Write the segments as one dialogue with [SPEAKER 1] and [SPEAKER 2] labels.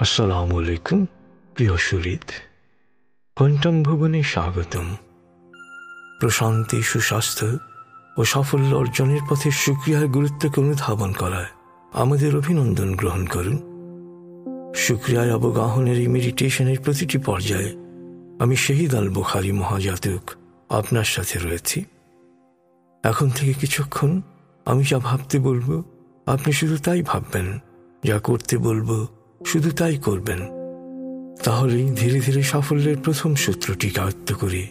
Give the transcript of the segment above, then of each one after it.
[SPEAKER 1] আসসালামু আলাইকুম প্রিয় সুহৃদ, কোয়ান্টাম ভুবনে স্বাগতম। প্রশান্তি, সুস্বাস্থ্য ও সাফল্য অর্জনের পথে শুকরিয়ার গুরুত্বকে অনুধাবন করায় আমাদের অভিনন্দন গ্রহণ করুন। শুকরিয়ায় অবগাহনের এই মেডিটেশনের প্রতিটি পর্যায়ে আমি শহীদ আল বুখারী মহাজাতক আপনার সাথে রয়েছি। এখন থেকে কিছুক্ষণ আমি যা ভাবতে বলবো আপনি শুধু তাই ভাববেন, যা করতে বলবো শুধু তাই করবেন। তাহলেই ধীরে ধীরে সাফল্যের প্রথম সূত্রটিকে আয়ত্ত করে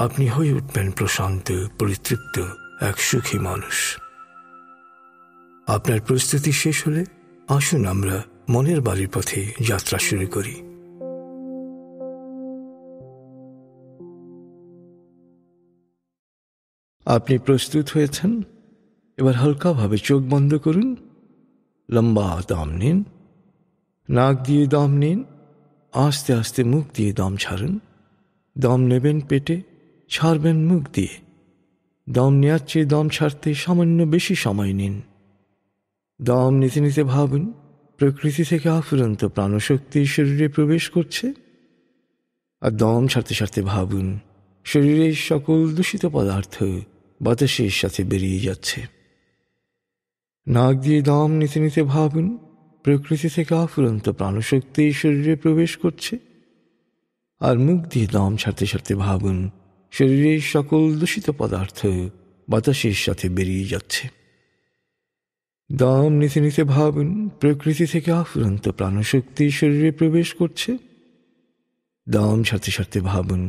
[SPEAKER 1] আপনি হয়ে উঠবেন প্রশান্ত, পরিতৃপ্ত এক সুখী মানুষ। আপনার প্রস্তুতি শেষ হলে আসুন আমরা মনের বাড়ির পথে যাত্রা শুরু করি। আপনি প্রস্তুত হয়েছেন? এবার হালকাভাবে চোখ বন্ধ করুন, লম্বা দম নিন, নাক দিয়ে দম নিন, আস্তে আস্তে মুখ দিয়ে দম ছাড়ুন। দম নেবেন পেটে, ছাড়বেন মুখ দিয়ে। দম নেওয়ার চেয়ে দম ছাড়তে সামান্য বেশি সময় নিন। দম নিতে নিতে ভাবুন প্রকৃতি থেকে আফুরন্ত প্রাণশক্তি শরীরে প্রবেশ করছে, আর দম ছাড়তে ছাড়তে ভাবুন শরীরের সকল দূষিত পদার্থ বাতাসের সাথে বেরিয়ে যাচ্ছে। নাক দিয়ে দম নিতে নিতে ভাবুন প্রকৃতি থেকে আফুরন্ত প্রাণশক্তি শরীরে প্রবেশ করছে, আর মুখ দিয়ে দম ছাড়তে ছাড়তে ভাবুন শরীরের সকল দূষিত পদার্থ বাতাসের সাথে বেরিয়ে যাচ্ছে। দম নিতে নিতে ভাবুন প্রকৃতি থেকে আফুরন্ত প্রাণশক্তি শরীরে প্রবেশ করছে, দম ছাড়তে ছাড়তে ভাবুন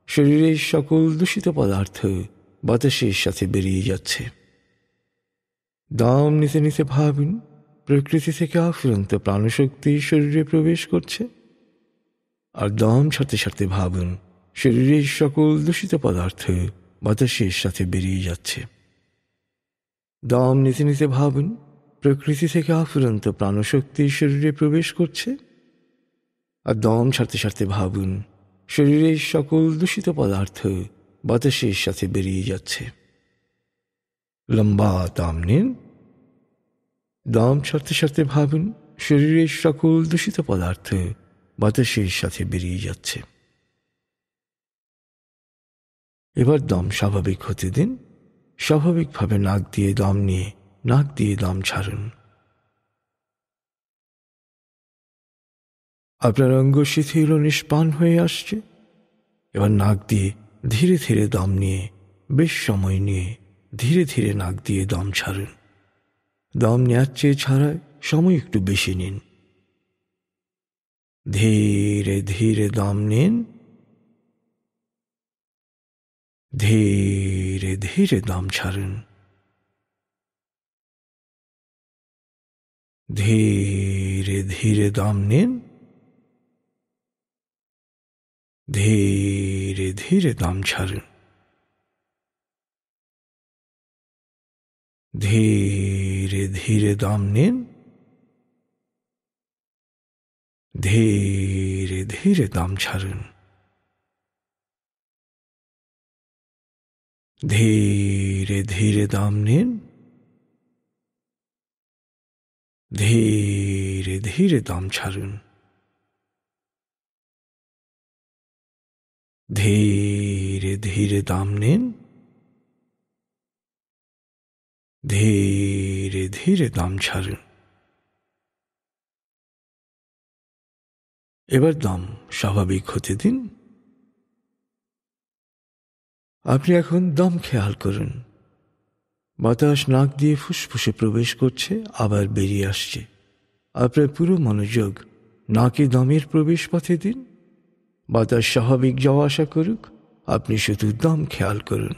[SPEAKER 1] শরীরের সকল দূষিত পদার্থ বাতাসের সাথে বেরিয়ে যাচ্ছে। দম নিতে নিতে ভাবুন প্রকৃতি থেকে আফুরন্ত প্রাণশক্তি শরীরে প্রবেশ করছে, আর দম ছাড়তে ছাড়তে ভাবুন শরীরের সকল দূষিত পদার্থ বাতাসের সাথে বেরিয়ে যাচ্ছে। দম নিতে নিতে ভাবুন প্রকৃতি থেকে আফুরন্ত প্রাণশক্তি শরীরে প্রবেশ করছে, আর দম ছাড়তে ছাড়তে ভাবুন শরীরের সকল দূষিত পদার্থ বাতাসের সাথে বেরিয়ে যাচ্ছে। লম্বা দম নিন, দম ছাড়তে ছাড়তে ভাবুন শরীরের সকল দূষিত পদার্থ বাতাসের সাথে বেরিয়ে যাচ্ছে। এবার দম স্বাভাবিক হতে দিন। স্বাভাবিকভাবে নাক দিয়ে দম নিয়ে নাক দিয়ে দম ছাড়ুন। আপনার অঙ্গ শিথিল ও নিষ্প্রাণ হয়ে আসছে। এবার নাক দিয়ে ধীরে ধীরে দম নিয়ে বেশ সময় নিয়ে ধীরে ধীরে নাক দিয়ে দম ছাড়ুন। দম নেওয়ার চেয়ে ছাড়ায় সময় একটু বেশি নিন। ধীরে ধীরে দম নিন, ধীরে ধীরে দম ছাড়ুন। ধীরে ধীরে দম নিন, ধীরে ধীরে দম ছাড়ুন। ধীরে ধীরে দম নিন, ধীরে ধীরে দম ছাড়ুন। ধীরে ধীরে দম নিন, ধীরে ধীরে দম ছাড়ুন। ধীরে ধীরে দম নিন, ধীরে ধীরে দম ছাড়ুন। এবার দম স্বাভাবিক হতে দিন। আপনি এখন দম খেয়াল করুন। বাতাস নাক দিয়ে ফুসফুসে প্রবেশ করছে, আবার বেরিয়ে আসছে। আপনার পুরো মনোযোগ নাকে দমের প্রবেশ পথে দিন। বাতাস স্বাভাবিক যাওয়া আসা করুক, আপনি শুধু দম খেয়াল করুন।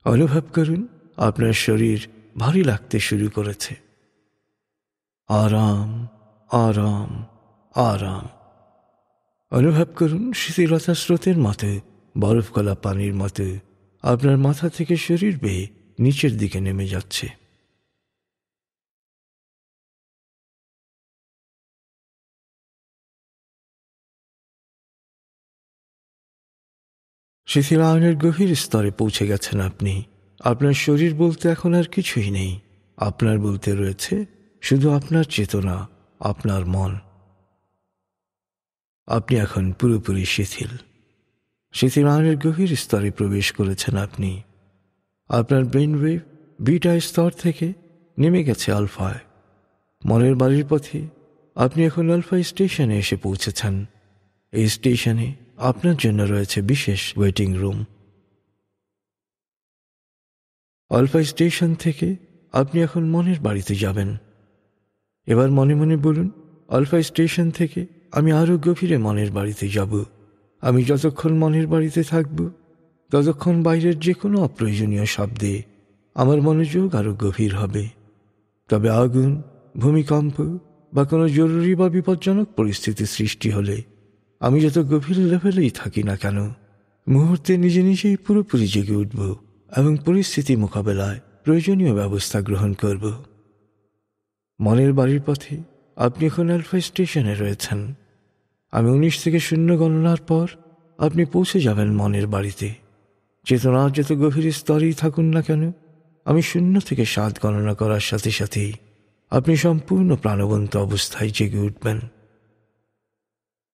[SPEAKER 1] অনুভব করুন আপনার শরীর ভারী লাগতে শুরু করেছে। আরাম আরাম আরাম। অনুভব করুন শিথিলতা স্রোতের মতো, বরফ গলা পানির মতো আপনার মাথা থেকে শরীর বেয়ে নিচের দিকে নেমে যাচ্ছে। শিথিলায়নের গভীর স্তরে পৌঁছে গেছেন আপনি। আপনার শরীর বলতে এখন আর কিছুই নেই। আপনার বলতে রয়েছে শুধু আপনার চেতনা, আপনার মন। আপনি এখন পুরোপুরি শিথিল। শিথিলায়নের গভীর স্তরে প্রবেশ করেছেন আপনি। আপনার ব্রেন ওয়েভ বিটা স্তর থেকে নেমে গেছে আলফায়। মনের বাড়ির পথে আপনি এখন আলফা স্টেশনে এসে পৌঁছেছেন। এই স্টেশনে আপনার জন্য রয়েছে বিশেষ ওয়েটিং রুম। আলফা স্টেশন থেকে আপনি এখন মনের বাড়িতে যাবেন। এবার মনে মনে বলুন, আলফা স্টেশন থেকে আমি আরও গভীরে মনের বাড়িতে যাব। আমি যতক্ষণ মনের বাড়িতে থাকব, ততক্ষণ বাইরের যে কোনো অপ্রয়োজনীয় শব্দে আমার মনোযোগ আরও গভীর হবে। তবে আগুন, ভূমিকম্প বা কোনো জরুরি বা বিপজ্জনক পরিস্থিতি সৃষ্টি হলে আমি যত গভীর লেভেলেই থাকি না কেন, মুহূর্তে নিজে নিজেই পুরোপুরি জেগে উঠব এবং পরিস্থিতি মোকাবেলায় প্রয়োজনীয় ব্যবস্থা গ্রহণ করব। মনের বাড়ির পথে আপনি এখন আলফা স্টেশনে রয়েছেন। আমি 19 থেকে 0 গণনার পর আপনি পৌঁছে যাবেন মনের বাড়িতে। চেতনার যত গভীর স্তরেই থাকুন না কেন, আমি 0 থেকে 7 গণনা করার সাথে সাথেই আপনি সম্পূর্ণ প্রাণবন্ত অবস্থায় জেগে উঠবেন।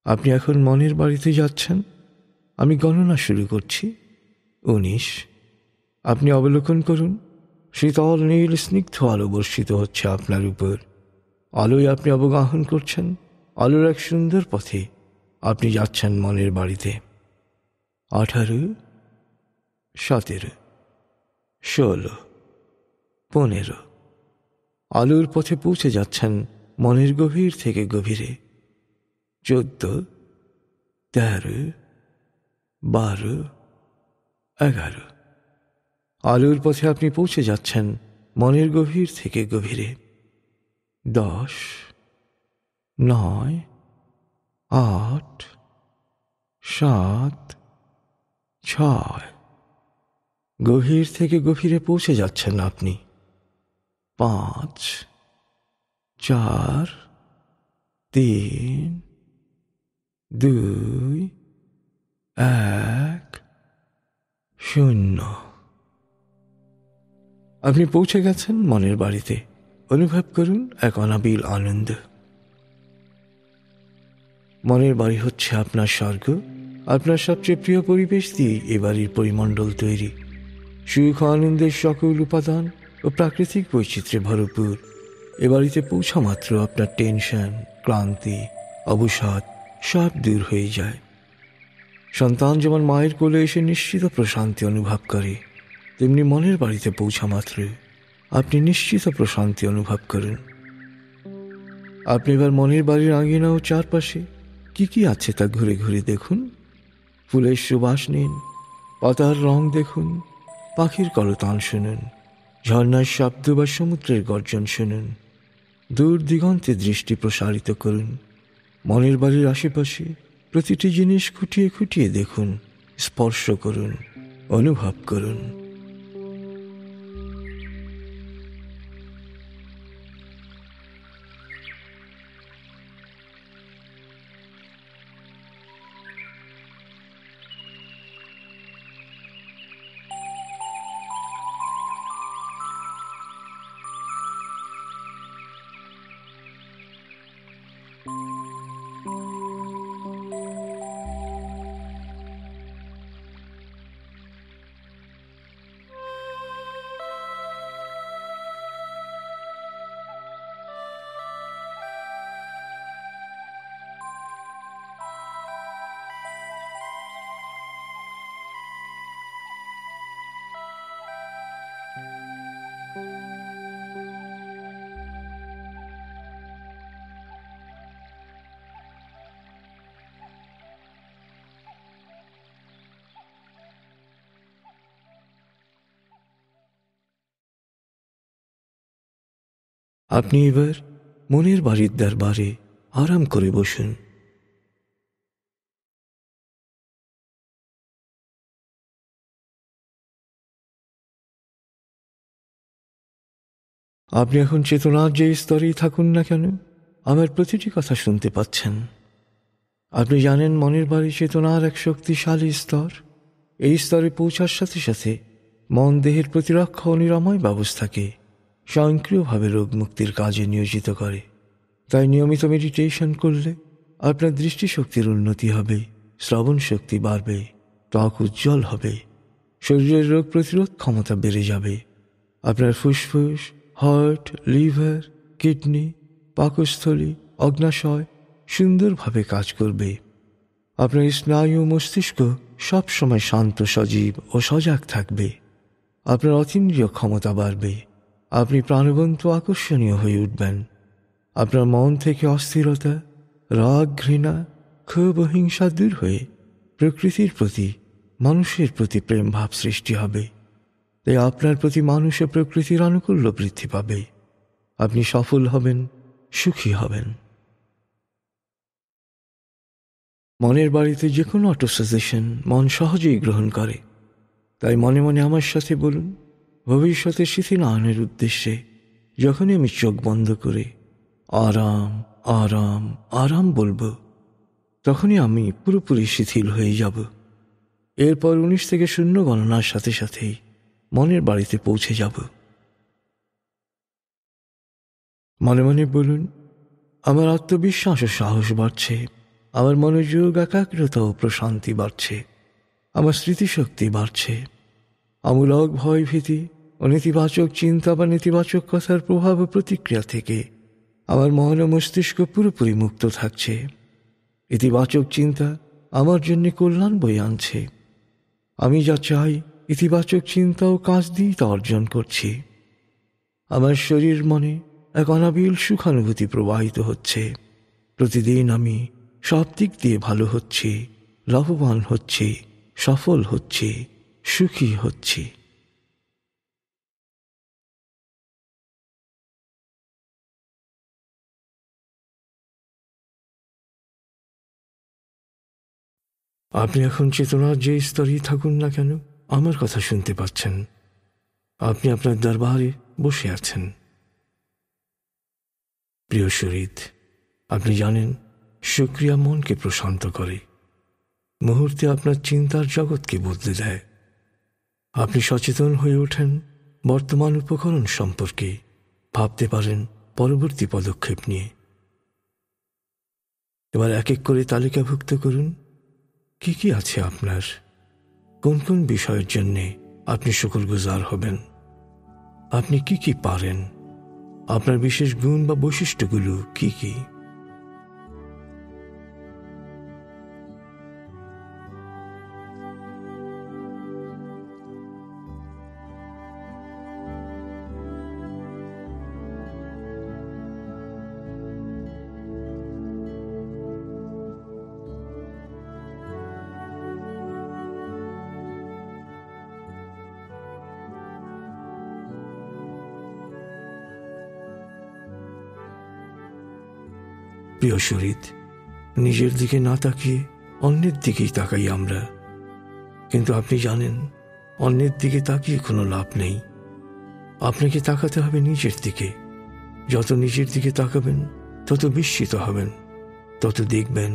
[SPEAKER 1] আপনি এখন মনের বাড়িতে যাচ্ছেন। আমি গণনা শুরু করছি। 19। আপনি অবলোকন করুন, শীতল নীল স্নিগ্ধ আলো বর্ষিত হচ্ছে আপনার উপর। আলোয় আপনি অবগাহন করছেন আলোর এক সুন্দর পথে। আপনি যাচ্ছেন মনের বাড়িতে। 18, 17, 16, 15। আলোর পথে পৌঁছে যাচ্ছেন মনের গভীর থেকে গভীরে। 14, 13, 12, 11। আলোর পথে আপনি পৌঁছে যাচ্ছেন মনের গভীর থেকে গভীরে। 10, 9, 8, 7, 6। গভীর থেকে গভীরে পৌঁছে যাচ্ছেন আপনি। 5, 4, 3, 2, 1, 0। আপনি পৌঁছে গেছেন মনের বাড়িতে। অনুভব করুন এক অনাবিল আনন্দ। মনের বাড়ি হচ্ছে আপনার স্বর্গ। আপনার সবচেয়ে প্রিয় পরিবেশ দিয়ে এ বাড়ির পরিমণ্ডল তৈরি। সুখ আনন্দের সকল উপাদান ও প্রাকৃতিক বৈচিত্র্যে ভরপুর। এ বাড়িতে পৌঁছা মাত্র আপনার টেনশন, ক্লান্তি, অবসাদ সব দূর হয়ে যায়। সন্তান যেমন মায়ের কোলে এসে নিশ্চিত প্রশান্তি অনুভব করে, তেমনি মনের বাড়িতে পৌঁছা মাত্র আপনি নিশ্চিত প্রশান্তি অনুভব করেন। আপনি এবার মনের বাড়ির আঙিনা ও চারপাশে কি কি আছে তা ঘুরে ঘুরে দেখুন। ফুলের সুবাস নিন, পাতার রং দেখুন, পাখির কলতান শুনুন, ঝর্ণার শব্দ বা সমুদ্রের গর্জন শুনুন। দূর দিগন্তে দৃষ্টি প্রসারিত করুন। মনের বাড়ির আশেপাশে প্রতিটি জিনিস খুঁটিয়ে খুঁটিয়ে দেখুন, স্পর্শ করুন, অনুভব করুন। আপনি এবার মনের বাড়ির দরবারে আরাম করে বসুন। আপনি এখন চেতনার যে স্তরেই থাকুন না কেন, আমার প্রতিটি কথা শুনতে পাচ্ছেন। আপনি জানেন মনের বাড়ি চেতনার এক শক্তিশালী স্তর। এই স্তরে পৌঁছার সাথে সাথে মন দেহের প্রতিরক্ষা ও নিরাময় ব্যবস্থাকে স্বয়ংক্রিয়ভাবে রোগ মুক্তির কাজে নিয়োজিত করে। তাই নিয়মিত মেডিটেশন করলে আপনার দৃষ্টিশক্তির উন্নতি হবে, শ্রবণ শক্তি বাড়বে, ত্বক উজ্জ্বল হবে, শরীরের রোগ প্রতিরোধ ক্ষমতা বেড়ে যাবে। আপনার ফুসফুস, হার্ট, লিভার, কিডনি, পাকস্থলী, অগ্নাশয় সুন্দরভাবে কাজ করবে। আপনার স্নায়ু ও মস্তিষ্ক সবসময় শান্ত, সজীব ও সজাগ থাকবে। আপনার অতীন্দ্রিয় ক্ষমতা বাড়বে। আপনি প্রাণবন্ত, আকর্ষণীয় হয়ে উঠবেন। আপনার মন থেকে অস্থিরতা, রাগ, ঘৃণা, ক্ষোভ ও হিংসা দূর হয়ে প্রকৃতির প্রতি, মানুষের প্রতি প্রেম ভাব সৃষ্টি হবে। তাই আপনার প্রতি মানুষ ও প্রকৃতির আনুকূল্য বৃদ্ধি পাবে। আপনি সফল হবেন, সুখী হবেন। মনের বাড়িতে যে কোনো অটো সাজেশন মন সহজেই গ্রহণ করে। তাই মনে মনে আমার সাথে বলুন, ভবিষ্যতের শিথিলায়নের উদ্দেশ্যে যখনই আমি চোখ বন্ধ করে আরাম, আরাম, আরাম বলবো, তখনই আমি পুরোপুরি শিথিল হয়ে যাব। এরপর 19 থেকে 0 গণনার সাথে সাথেই মনের বাড়িতে পৌঁছে যাব। মনে মনে বলুন, আমার আত্মবিশ্বাস ও সাহস বাড়ছে, আমার মনোযোগ, একাগ্রতা ও প্রশান্তি বাড়ছে, আমার স্মৃতিশক্তি বাড়ছে। আমূলক ভয়, ভীতি ও নেতিবাচক চিন্তা বা নেতিবাচক কথার প্রভাব ও প্রতিক্রিয়া থেকে আমার মন ও মস্তিষ্ক পুরোপুরি মুক্ত থাকছে। ইতিবাচক চিন্তা আমার জন্য কল্যাণ বয়ে আনছে। আমি যা চাই, ইতিবাচক চিন্তা ও কাজ দিয়ে তা অর্জন করছি। আমার শরীর মনে এক অনাবিল সুখানুভূতি প্রবাহিত হচ্ছে। প্রতিদিন আমি সব দিক দিয়ে ভালো হচ্ছি, লাভবান হচ্ছি, সফল হচ্ছি, সুখী হচ্ছি। আপনি এখন চেতনার যে স্তরেই থাকুন না কেন, আমার কথা শুনতে পাচ্ছেন। আপনি আপনার দরবারে বসে আছেন। প্রিয় শরীর, আপনি জানেন শুকরিয়া মনকে প্রশান্ত করে, মুহূর্তে আপনার চিন্তার জগৎকে বদলে দেয়। আপনি সচেতন হয়ে ওঠেন বর্তমান উপকরণ সম্পর্কে, ভাবতে পারেন পরবর্তী পদক্ষেপ নিয়ে। এবার এক এক করে তালিকাভুক্ত করুন কি কি আছে আপনার, কোন কোন বিষয়ের জন্যে আপনি শুকরগুজার হবেন, আপনি কি কি পারেন, আপনার বিশেষ গুণ বা বৈশিষ্ট্যগুলো কি কি। প্রিয় শরীর, নিজের দিকে না তাকিয়ে অন্যের দিকেই তাকাই আমরা। কিন্তু আপনি জানেন অন্যের দিকে তাকিয়ে কোনো লাভ নেই। আপনাকে তাকাতে হবে নিজের দিকে। যত নিজের দিকে তাকাবেন তত বিস্মিত হবেন, তত দেখবেন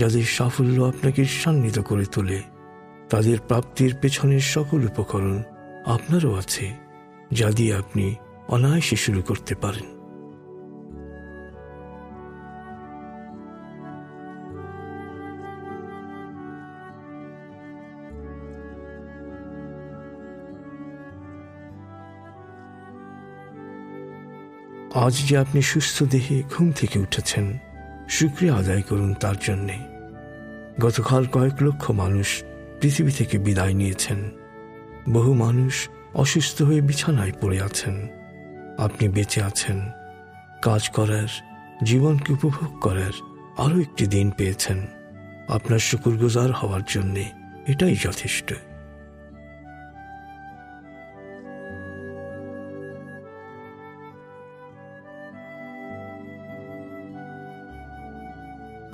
[SPEAKER 1] যাদের সাফল্য আপনাকে ঈর্ষান্বিত করে তোলে, তাদের প্রাপ্তির পেছনের সকল উপকরণ আপনারও আছে, যা দিয়ে আপনি অনায়াসে শুরু করতে পারেন। আজ যে আপনি সুস্থ দেহে ঘুম থেকে উঠেছেন, শুকরিয়া আদায় করুন তার জন্যে। গতকাল কয়েক লক্ষ মানুষ পৃথিবী থেকে বিদায় নিয়েছেন। বহু মানুষ অসুস্থ হয়ে বিছানায় পড়ে আছেন। আপনি বেঁচে আছেন, কাজ করার, জীবনকে উপভোগ করার আরও একটি দিন পেয়েছেন। আপনার শুকরগুজার হওয়ার জন্যে এটাই যথেষ্ট।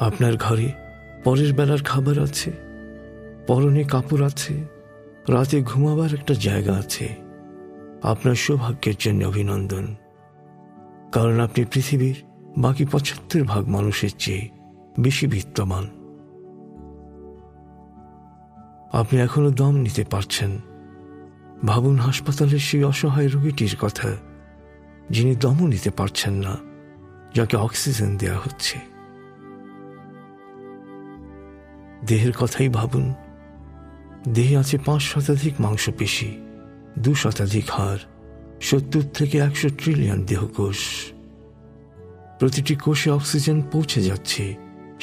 [SPEAKER 1] আপনার ঘরে পরের বেলার খাবার আছে, পরনে কাপড় আছে, রাতে ঘুমাবার একটা জায়গা আছে। আপনার সৌভাগ্যের জন্য অভিনন্দন, কারণ আপনি পৃথিবীর বাকি ৭৫% মানুষের চেয়ে বেশি বিত্তমান। আপনি এখনো দম নিতে পারছেন। ভাবুন হাসপাতালের সেই অসহায় রোগীটির কথা, যিনি দমও নিতে পারছেন না, যাকে অক্সিজেন দেয়া হচ্ছে। দেহের কথাই ভাবুন। দেহে আছে ৫% মাংসপেশি, ২% হাড়, ৭০ থেকে ১০০ ট্রিলিয়ন দেহকোষ। প্রতিটি কোষে অক্সিজেন পৌঁছে যাচ্ছে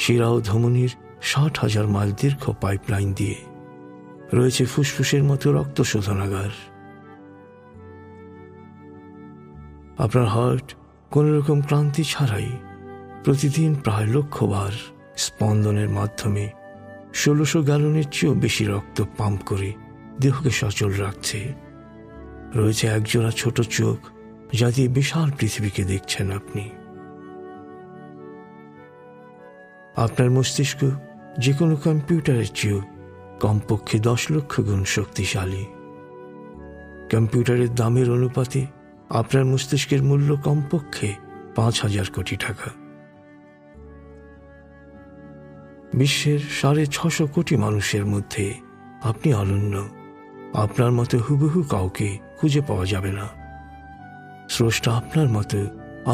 [SPEAKER 1] শিরা ও ধমনির ৬০,০০০ মাইল দীর্ঘ পাইপলাইন দিয়ে। রয়েছে ফুসফুসের মতো রক্ত শোধনাগার। আপনার হার্ট কোন রকম ক্লান্তি ছাড়াই প্রতিদিন প্রায় ১,০০,০০০ বার স্পন্দনের মাধ্যমে ১৬০০ গ্যালনের চেয়েও বেশি রক্ত পাম্প করে দেহকে সচল রাখছে। রয়েছে একজোড়া ছোট চোখ, যা দিয়ে বিশাল পৃথিবীকে দেখছেন আপনি। আপনার মস্তিষ্ক যে কোনো কম্পিউটারের চেয়েও কমপক্ষে ১০ লক্ষ গুণ শক্তিশালী। কম্পিউটারের দামের অনুপাতে আপনার মস্তিষ্কের মূল্য কমপক্ষে ৫,০০০ কোটি টাকা। বিশ্বের ৬৫০ কোটি মানুষের মধ্যে আপনি অনন্য। আপনার মতো হুবহু কাউকে খুঁজে পাওয়া যাবে না। স্রষ্টা আপনার মতো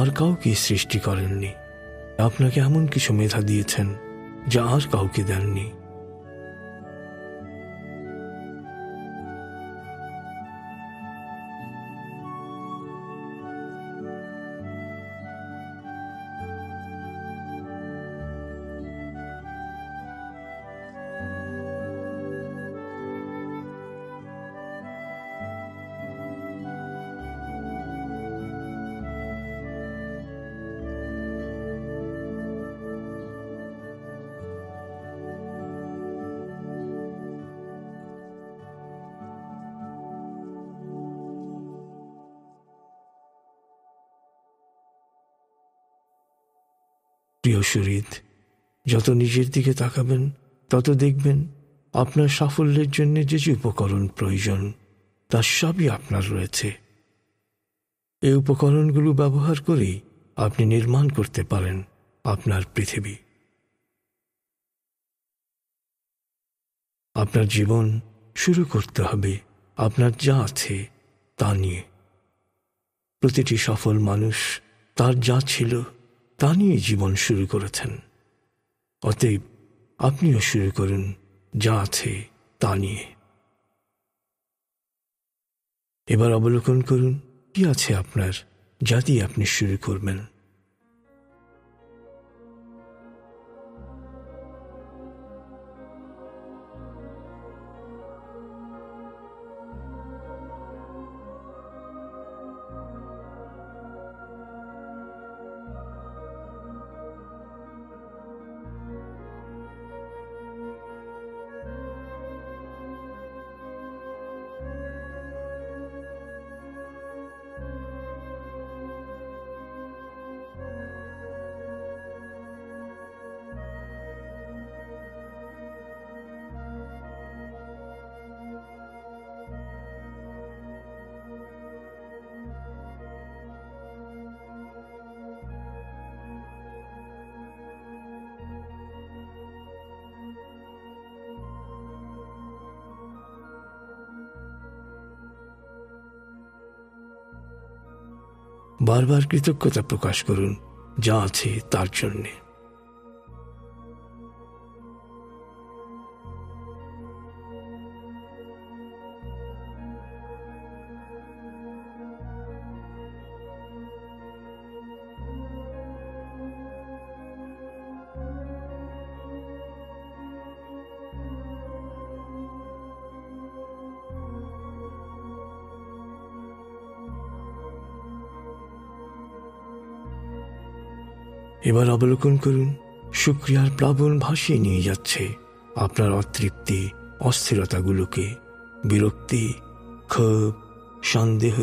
[SPEAKER 1] আর কাউকে সৃষ্টি করেননি। আপনাকে এমন কিছু মেধা দিয়েছেন যা আর কাউকে দেননি। প্রিয় শরীর, যত নিজের দিকে তাকাবেন তত দেখবেন আপনার সাফল্যের জন্য যে যে উপকরণ প্রয়োজন তার সবই আপনার রয়েছে। এই উপকরণগুলো ব্যবহার করেই আপনি নির্মাণ করতে পারেন আপনার পৃথিবী। আপনার জীবন শুরু করতে হবে আপনার যা আছে তা নিয়ে। প্রতিটি সফল মানুষ তার যা ছিল তা নিয়ে জীবন শুরু করেছেন। অতএব আপনিও শুরু করুন যা আছে তা নিয়ে। এবার অবলোকন করুন কি আছে আপনার, যা দিয়ে আপনি শুরু করবেন। বারবার কৃতজ্ঞতা প্রকাশ করুন যা আছে তার জন্যে। এবার অবলোকন করুন শুকরিয়ার প্লাবন ভাসিয়ে নিয়ে যাচ্ছে আপনার অতৃপ্তি, অস্থিরতাগুলোকে, বিরক্তি, ক্ষোভ, সন্দেহ,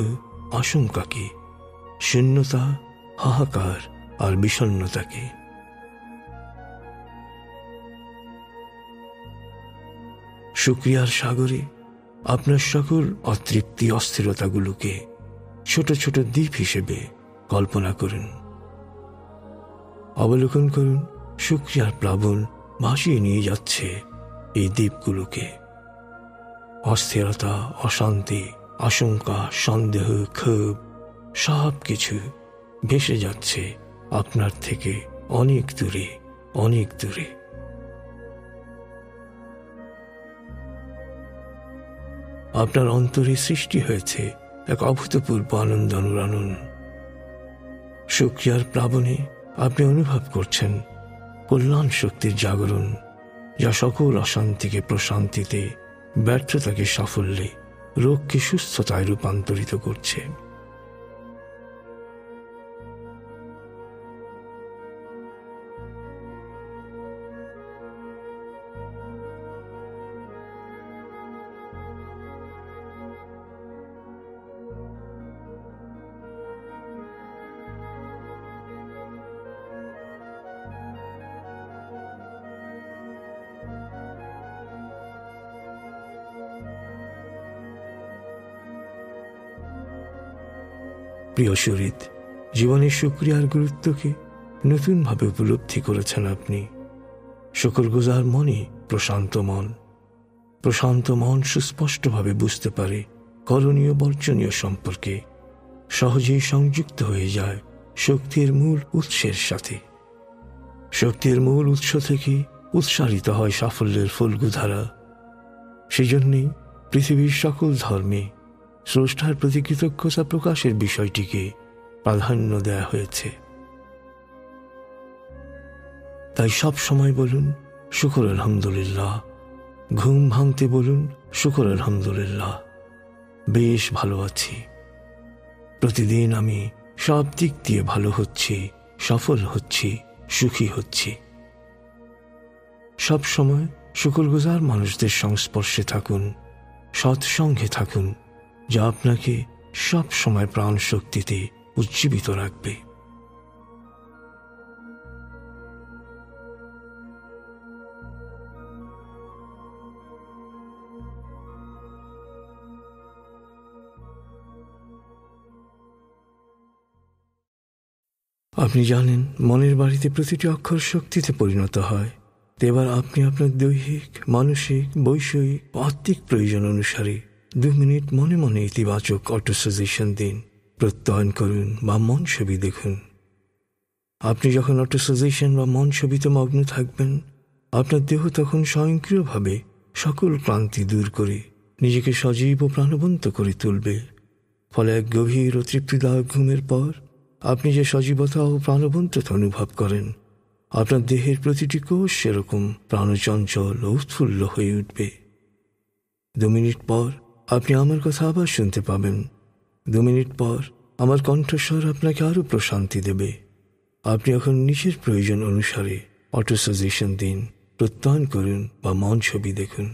[SPEAKER 1] আশঙ্কাকে, শূন্যতা, হাহাকার আর বিষণ্ণতাকে। শুকরিয়ার সাগরে আপনার সকল অতৃপ্তি অস্থিরতাগুলোকে ছোট ছোট দ্বীপ হিসেবে কল্পনা করুন। অবলোকন করুন শুকরিয়ার প্লাবন ভাসিয়ে নিয়ে যাচ্ছে এই দ্বীপগুলোকে। অস্থিরতা, অশান্তি, আশঙ্কা, সন্দেহ, ক্ষোভ সব কিছু ভেসে যাচ্ছে আপনার থেকে অনেক দূরে, অনেক দূরে। আপনার অন্তরে সৃষ্টি হয়েছে এক অভূতপূর্ব আনন্দ অনুরণন। শুকরিয়ার প্লাবনে আপনি অনুভব করছেন কল্যাণ শক্তির জাগরণ, যা সকল অশান্তিকে প্রশান্তিতে, ব্যর্থতাকে সাফল্যে, রোগকে সুস্থতায় রূপান্তরিত করছে। প্রিয় সুহৃদ, জীবনের শুকরিয়ার গুরুত্বকে নতুনভাবে উপলব্ধি করেছেন আপনি। শুকরগুজার মনে প্রশান্ত মন। প্রশান্ত মন সুস্পষ্টভাবে বুঝতে পারে করণীয় বর্জনীয় সম্পর্কে, সহজেই সংযুক্ত হয়ে যায় শক্তির মূল উৎসের সাথে। শক্তির মূল উৎস থেকে উৎসারিত হয় সাফল্যের ফল্গুধারা। সেজন্যই পৃথিবীর সকল ধর্মে স্রষ্টার প্রতি কৃতজ্ঞতা প্রকাশের বিষয়টিকে প্রাধান্য দেয়া হয়েছে। তাই সব সময় বলুন শুকর আলহামদুলিল্লাহ। ঘুম ভাঙতে বলুন শুকর আলহামদুলিল্লাহ, বেশ ভালো আছি। প্রতিদিন আমি সব দিক দিয়ে ভালো হচ্ছি, সফল হচ্ছি, সুখী হচ্ছি। সব সময় শুকরগুজার মানুষদের সংস্পর্শে থাকুন, সৎসঙ্গে থাকুন, যা আপনাকে সব সময় প্রাণ শক্তিতে উজ্জীবিত রাখবে। আপনি জানেন মনের বাড়িতে প্রতিটি অক্ষর শক্তিতে পরিণত হয়। এবার আপনি আপনার দৈহিক, মানসিক, বৈষয়িক, আত্মিক প্রয়োজন অনুসারে 2 মিনিট মনে মনে ইতিবাচক অটো সাজেশন দিন, প্রত্যয়ন করুন বা মন ছবি দেখুন। আপনি যখন অটো সাজেশন বা মন ছবিতে মগ্ন থাকবেন, আপনার দেহ তখন স্বয়ংক্রিয়ভাবে সকল ক্লান্তি দূর করে নিজেকে সজীব ও প্রাণবন্ত করে তুলবে। ফলে এক গভীর ও তৃপ্তিদায়ক ঘুমের পর আপনি যে সজীবতা ও প্রাণবন্ততা অনুভব করেন, আপনার দেহের প্রতিটি কোষ সেরকম প্রাণচঞ্চল ও উৎফুল্ল হয়ে উঠবে। 2 মিনিট পর আপনি আমার কথা আবার শুনতে পাবেন। 2 মিনিট পর আমার কণ্ঠস্বর আপনাকে আরও প্রশান্তি দেবে। আপনি এখন নিজের প্রয়োজন অনুসারে অটো সাজেশন দিন, প্রত্যয়ন করুন বা মন ছবি দেখুন।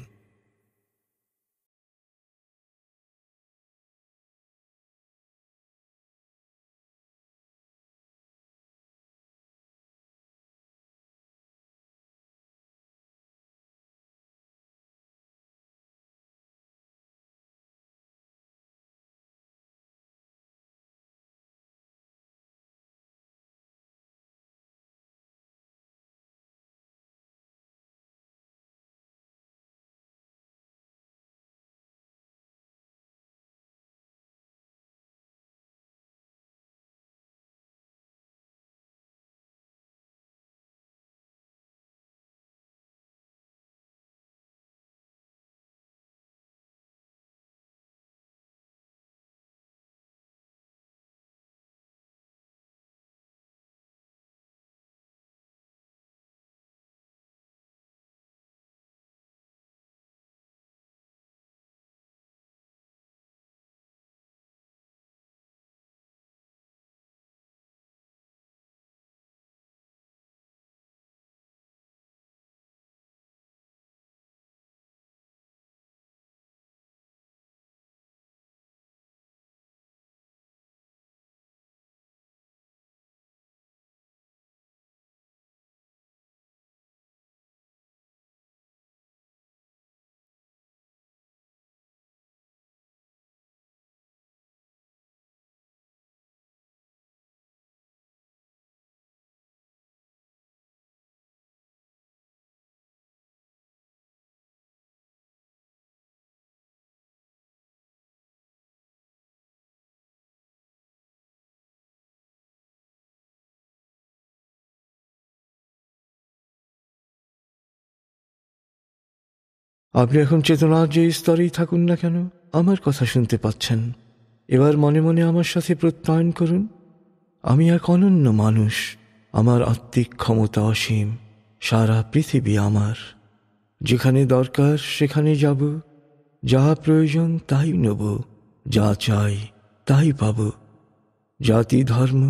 [SPEAKER 1] আপনি এখন চেতনার যে স্তরেই থাকুন না কেন, আমার কথা শুনতে পাচ্ছেন। এবার মনে মনে আমার সাথে প্রত্যয়ন করুন, আমি এক অনন্য মানুষ, আমার আত্মিক ক্ষমতা অসীম, সারা পৃথিবী আমার। যেখানে দরকার সেখানে যাব, যা প্রয়োজন তাই নেব, যা চাই তাই পাব। জাতি ধর্ম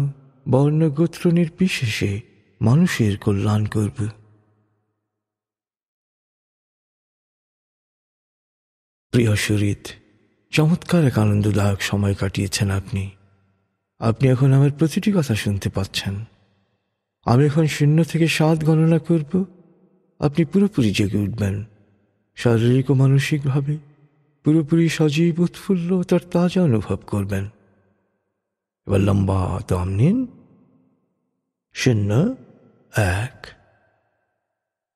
[SPEAKER 1] বর্ণ গোত্র নির্বিশেষে মানুষের কল্যাণ করব। প্রিয় শরীর, চমৎকার এক আনন্দদায়ক সময় কাটিয়েছেন আপনি। আপনি এখন আমার প্রতিটি কথা শুনতে পাচ্ছেন। আমি এখন 0 থেকে 7 গণনা করব। আপনি পুরোপুরি জেগে উঠবেন, শারীরিক ও মানসিকভাবে পুরোপুরি সজীব উৎফুল্ল তার তাজা অনুভব করবেন। এবার লম্বা দম নিন। 0, 1।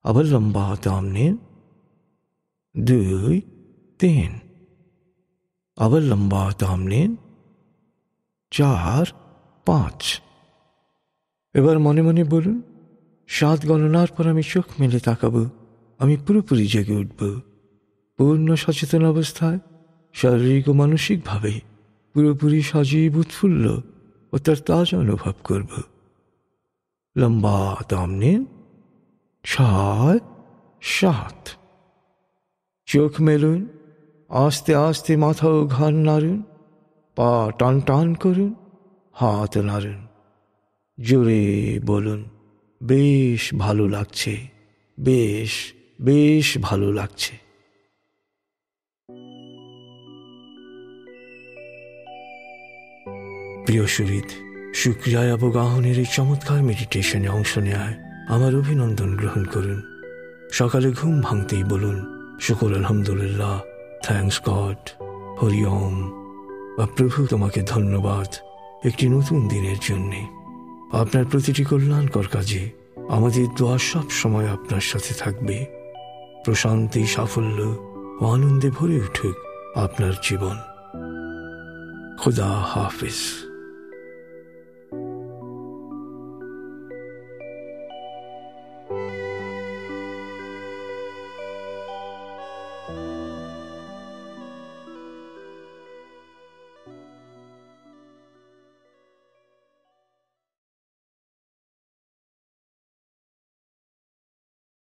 [SPEAKER 1] আবার লম্বা দম নিন। 2, 3। আবার লম্বা দম নিন। 4, 5। এবার মনে মনে বলুন, 7 গণনার পর আমি চোখ মেলে তাকাবো, আমি পুরোপুরি জেগে উঠব, পূর্ণ সচেতন অবস্থায় শারীরিক ও মানসিকভাবে পুরোপুরি সজীব উৎফুল্ল ও তার তাজা অনুভব করব। লম্বা দম নিন। 6, 7। চোখ মেলুন, আস্তে আস্তে মাথা ও ঘাড় নাড়ুন, পা টান টান করুন, হাত নাড়ুন, জোরে বলুন, বেশ ভালো লাগছে, বেশ বেশ ভালো লাগছে। প্রিয় সুহৃদ, শুকরিয়া অবগাহনের এই চমৎকার মেডিটেশনে অংশ নেয় আমার অভিনন্দন গ্রহণ করুন। সকালে ঘুম ভাঙতেই বলুন, শুকর আলহামদুলিল্লাহ, থ্যাঙ্কস গড, হরি ওম, বা প্রভু তোমাকে ধন্যবাদ একটি নতুন দিনের জন্যে। আপনার প্রতিটি কল্যাণকর কাজে আমাদের দোয়া সব সময় আপনার সাথে থাকবে। প্রশান্তি, সাফল্য ও আনন্দে ভরে উঠুক আপনার জীবন। খুদা হাফিজ।